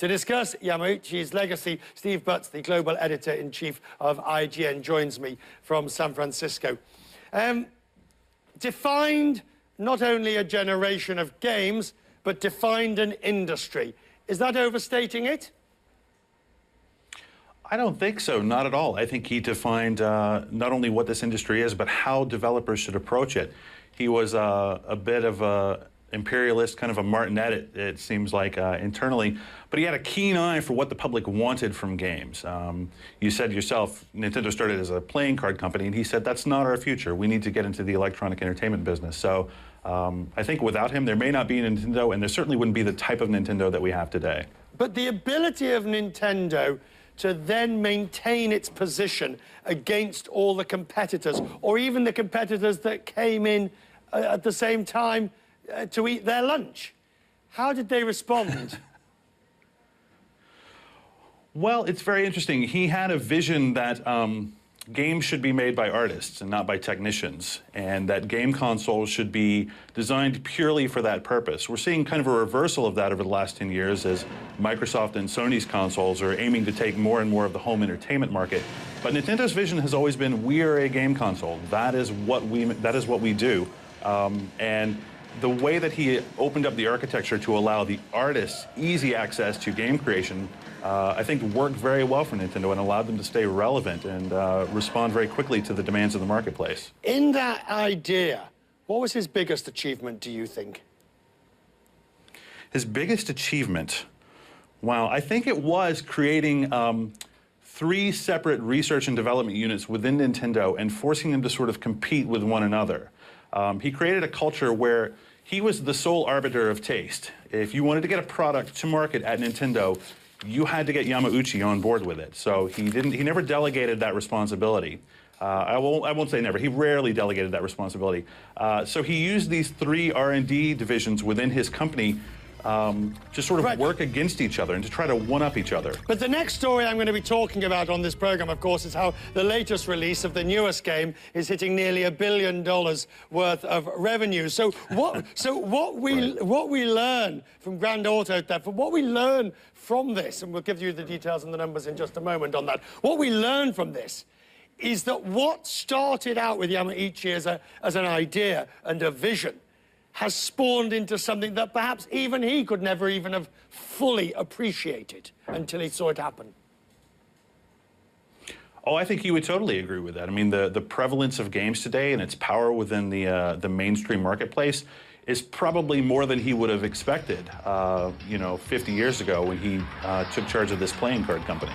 To discuss Yamauchi's legacy, Steve Butts, the global editor-in-chief of IGN, joins me from San Francisco. Defined not only a generation of games, but defined an industry. Is that overstating it? I don't think so, not at all. I think he defined not only what this industry is, but how developers should approach it. He was a bit of a imperialist, kind of a martinet, it seems like, internally, but he had a keen eye for what the public wanted from games. You said yourself, Nintendo started as a playing card company, and he said, that's not our future. We need to get into the electronic entertainment business. So I think without him, there may not be a Nintendo, and there certainly wouldn't be the type of Nintendo that we have today. But the ability of Nintendo to then maintain its position against all the competitors, or even the competitors that came in at the same time to eat their lunch. How did they respond? Well, it's very interesting. He had a vision that games should be made by artists and not by technicians, and that game consoles should be designed purely for that purpose. We're seeing kind of a reversal of that over the last 10 years as Microsoft and Sony's consoles are aiming to take more and more of the home entertainment market. But Nintendo's vision has always been, we are a game console. That is what we do. And the way that he opened up the architecture to allow the artists easy access to game creation, I think worked very well for Nintendo and allowed them to stay relevant and respond very quickly to the demands of the marketplace. In that idea, what was his biggest achievement, do you think? His biggest achievement? Wow, I think it was creating 3 separate research and development units within Nintendo and forcing them to sort of compete with one another. He created a culture where he was the sole arbiter of taste. If you wanted to get a product to market at Nintendo, you had to get Yamauchi on board with it. So he never delegated that responsibility. I won't say never. He rarely delegated that responsibility. So he used these 3 R&D divisions within his company to sort of work against each other and to try to one-up each other. But the next story I'm going to be talking about on this program, of course, is how the latest release of the newest game is hitting nearly $1 billion worth of revenue. So what we learn from Grand Auto Theft, what we learn from this, and we'll give you the details and the numbers in just a moment on that, what we learn from this is that what started out with Yamauchi as an idea and a vision has spawned into something that perhaps even he could never even have fully appreciated until he saw it happen. Oh, I think he would totally agree with that. I mean, the prevalence of games today and its power within the mainstream marketplace is probably more than he would have expected, 50 years ago when he took charge of this playing card company.